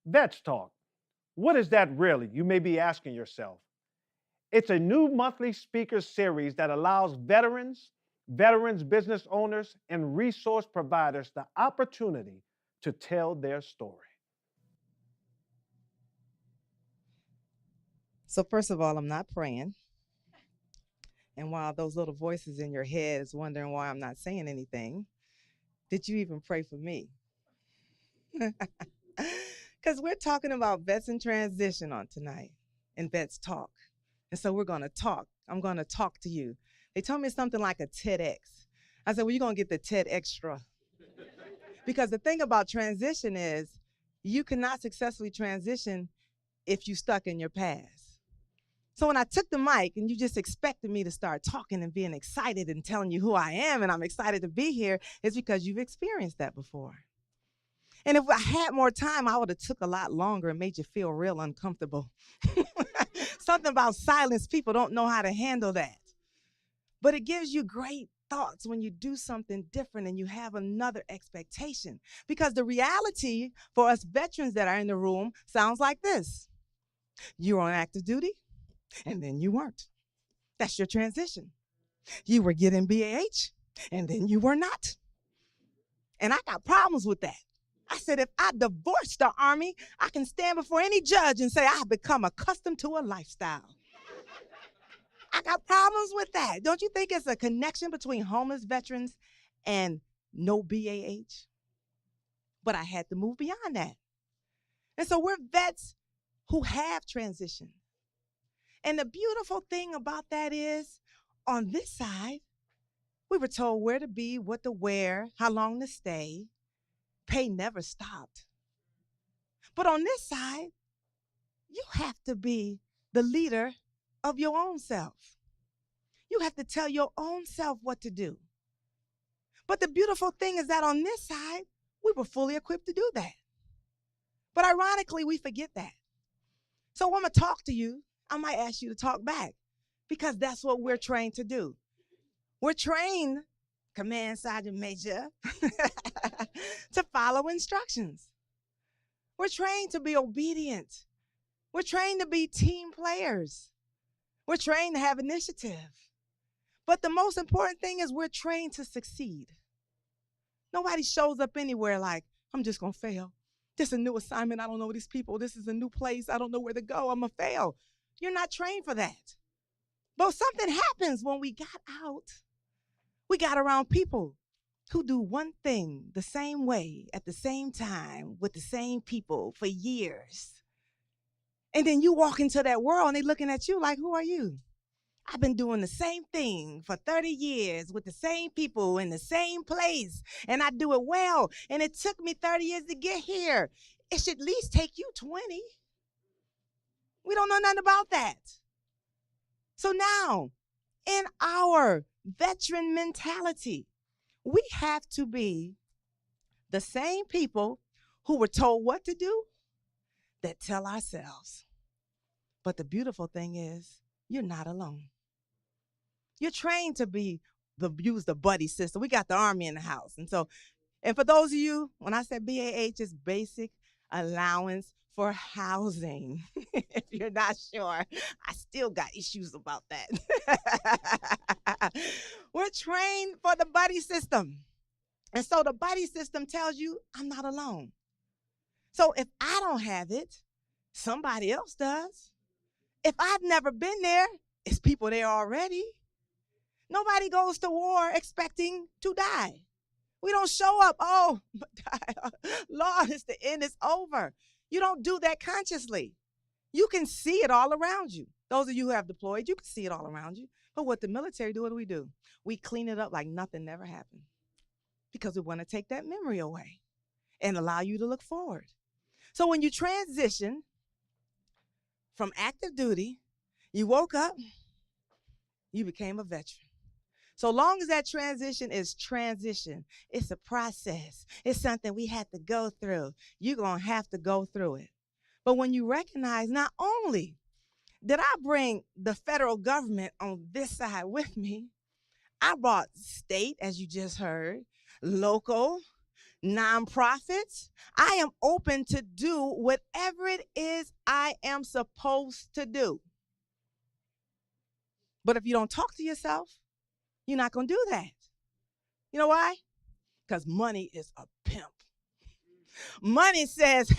VETS Talk. What is that really? You may be asking yourself. It's a new monthly speaker series that allows veterans, business owners, and resource providers the opportunity to tell their story. So first of all, I'm not praying. And while those little voices in your head is wondering why I'm not saying anything, did you even pray for me? Because we're talking about vets in transition on tonight and Vets Talk. And so we're going to talk. I'm going to talk to you. They told me something like a TEDx. I said, well, you're going to get the TED Extra. Because the thing about transition is you cannot successfully transition if you stuck in your past. So when I took the mic and you just expected me to start talking and being excited and telling you who I am and I'm excited to be here, it's because you've experienced that before. And if I had more time, I would have took a lot longer and made you feel real uncomfortable. Something about silence, people don't know how to handle that. But it gives you great thoughts when you do something different and you have another expectation. Because the reality for us veterans that are in the room sounds like this. You were on active duty and then you weren't. That's your transition. You were getting BAH and then you were not. And I got problems with that. I said, if I divorce the Army, I can stand before any judge and say, I've become accustomed to a lifestyle. I got problems with that. Don't you think it's a connection between homeless veterans and no BAH? But I had to move beyond that. And so we're vets who have transitioned. And the beautiful thing about that is, on this side, we were told where to be, what to wear, how long to stay. Pay never stopped. But on this side, you have to be the leader of your own self. You have to tell your own self what to do. But the beautiful thing is that on this side, we were fully equipped to do that. But ironically, we forget that. So when I'm going to talk to you, I might ask you to talk back because that's what we're trained to do. We're trained, Command Sergeant Major, to follow instructions. We're trained to be obedient. We're trained to be team players. We're trained to have initiative. But the most important thing is we're trained to succeed. Nobody shows up anywhere like, I'm just going to fail. This is a new assignment. I don't know these people. This is a new place. I don't know where to go. I'm going to fail. You're not trained for that. But something happens when we got out. We got around people who do one thing the same way at the same time with the same people for years. And then you walk into that world and they're looking at you like, who are you? I've been doing the same thing for 30 years with the same people in the same place, and I do it well. And it took me 30 years to get here. It should at least take you 20. We don't know nothing about that. So now, in our veteran mentality, we have to be the same people who were told what to do that tell ourselves. But the beautiful thing is, you're not alone. You're trained to use the buddy system. We got the Army in the house. And for those of you, when I said BAH, is basic allowance for housing. If you're not sure, I still got issues about that. We're trained for the buddy system. And so the buddy system tells you I'm not alone. So if I don't have it, somebody else does. If I've never been there, it's people there already. Nobody goes to war expecting to die. We don't show up, oh, Lord, it's the end, it's over. You don't do that consciously. You can see it all around you. Those of you who have deployed, you can see it all around you. But what the military do, what do? We clean it up like nothing never happened because we want to take that memory away and allow you to look forward. So when you transition from active duty, you woke up, you became a veteran. So long as that transition is transition, it's a process. It's something we have to go through. You're going to have to go through it. But when you recognize not only did I bring the federal government on this side with me, I brought state, as you just heard, local, nonprofits. I am open to do whatever it is I am supposed to do. But if you don't talk to yourself, you're not going to do that. You know why? Because money is a pimp. Money says,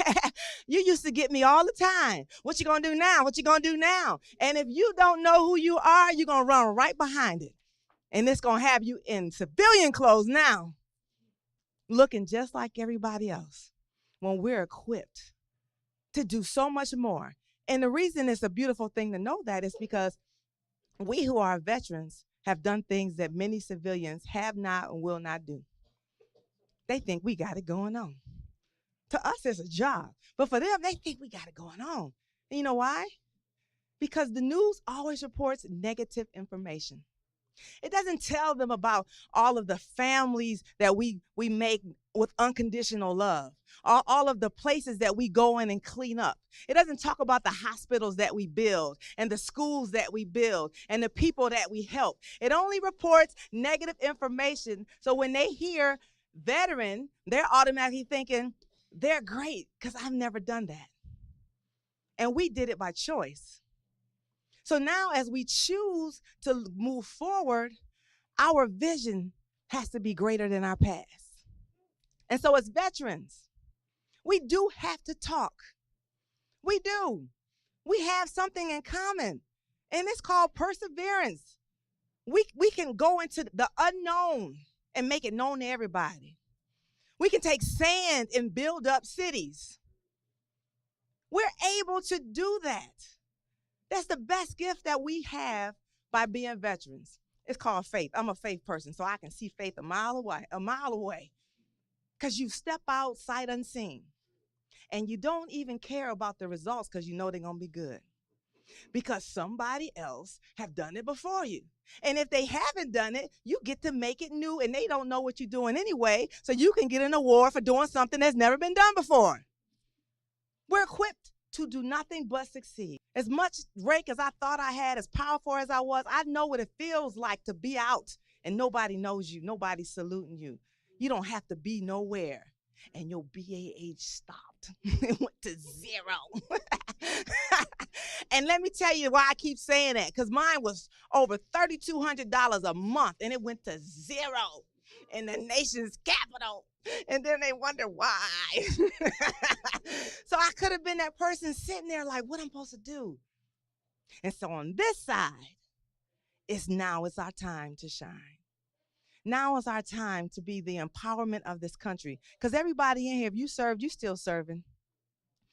you used to get me all the time. What you going to do now? What you going to do now? And if you don't know who you are, you're going to run right behind it. And it's going to have you in civilian clothes now, looking just like everybody else, when we're equipped to do so much more. And the reason it's a beautiful thing to know that is because we who are veterans have done things that many civilians have not and will not do. They think we got it going on. To us, it's a job. But for them, they think we got it going on. And you know why? Because the news always reports negative information. It doesn't tell them about all of the families that we make with unconditional love, all of the places that we go in and clean up. It doesn't talk about the hospitals that we build and the schools that we build and the people that we help. It only reports negative information. So when they hear veteran, they're automatically thinking, they're great because I've never done that. And we did it by choice. So now as we choose to move forward, our vision has to be greater than our past. And so as veterans, we do have to talk. We do. We have something in common, and it's called perseverance. We can go into the unknown and make it known to everybody. We can take sand and build up cities. We're able to do that. That's the best gift that we have by being veterans. It's called faith. I'm a faith person, so I can see faith a mile away. Because you step out sight unseen. And you don't even care about the results because you know they're going to be good. Because somebody else have done it before you. And if they haven't done it, you get to make it new, and they don't know what you're doing anyway, so you can get an award for doing something that's never been done before. We're equipped to do nothing but succeed. As much rank as I thought I had, as powerful as I was, I know what it feels like to be out and nobody knows you, nobody's saluting you. You don't have to be nowhere. And your BAH stopped. It went to 0. And let me tell you why I keep saying that, because mine was over $3,200 a month, and it went to 0 in the nation's capital. And then they wonder why. So I could have been that person sitting there like, what I'm supposed to do? And so on this side, it's our time to shine. Now is our time to be the empowerment of this country. Because everybody in here, if you served, you still serving.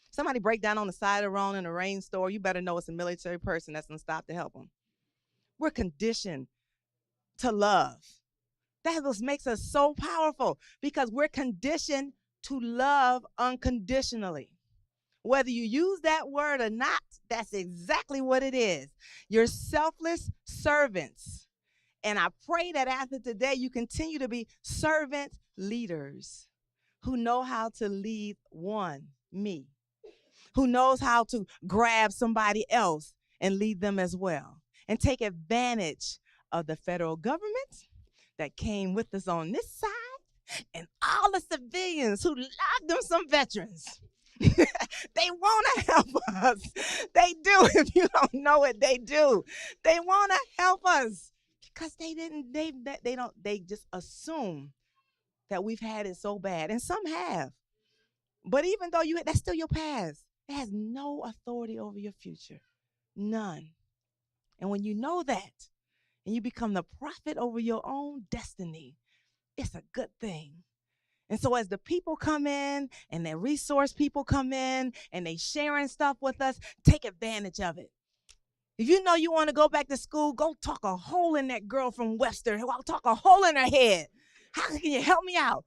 Somebody break down on the side of the road in a rain store, you better know it's a military person that's going to stop to help them. We're conditioned to love. That makes us so powerful because we're conditioned to love unconditionally. Whether you use that word or not, that's exactly what it is. You're selfless servants. And I pray that after today, you continue to be servant leaders who know how to lead me, who knows how to grab somebody else and lead them as well, and take advantage of the federal government that came with us on this side and all the civilians who love them some veterans. They want to help us. They do. If you don't know it, they do. They want to help us. Because they just assume that we've had it so bad. And some have. But even though that's still your past. It has no authority over your future. None. And when you know that, and you become the prophet over your own destiny, it's a good thing. And so as the people come in, and the resource people come in, and they sharing stuff with us, take advantage of it. If you know you want to go back to school, go talk a hole in that girl from Western. I'll talk a hole in her head. How can you help me out?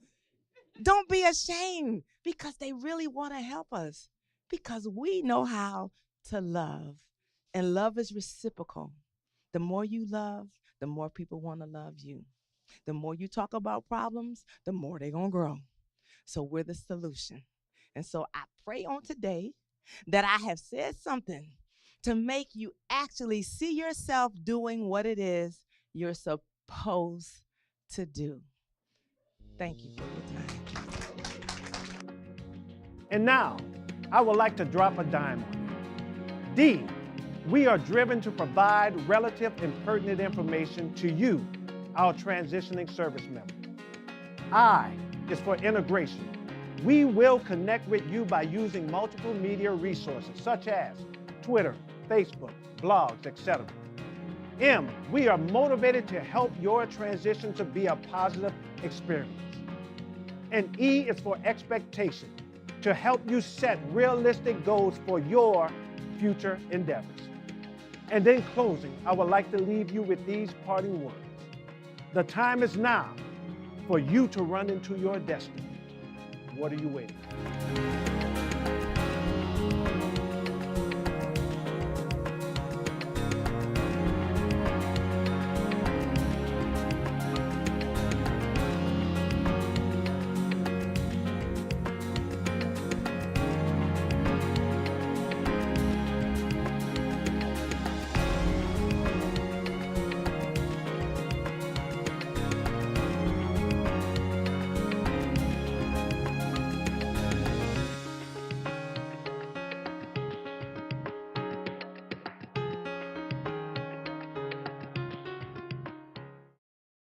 Don't be ashamed, because they really want to help us, because we know how to love, and love is reciprocal. The more you love, the more people want to love you. The more you talk about problems, the more they're going to grow. So we're the solution. And so I pray on today that I have said something to make you actually see yourself doing what it is you're supposed to do. Thank you for your time. And now, I would like to drop a dime on you. D, we are driven to provide relative and pertinent information to you, our transitioning service member. I is for integration. We will connect with you by using multiple media resources such as Twitter, Facebook, blogs, etc. M, we are motivated to help your transition to be a positive experience. And E is for expectation, to help you set realistic goals for your future endeavors. And in closing, I would like to leave you with these parting words. The time is now for you to run into your destiny. What are you waiting for?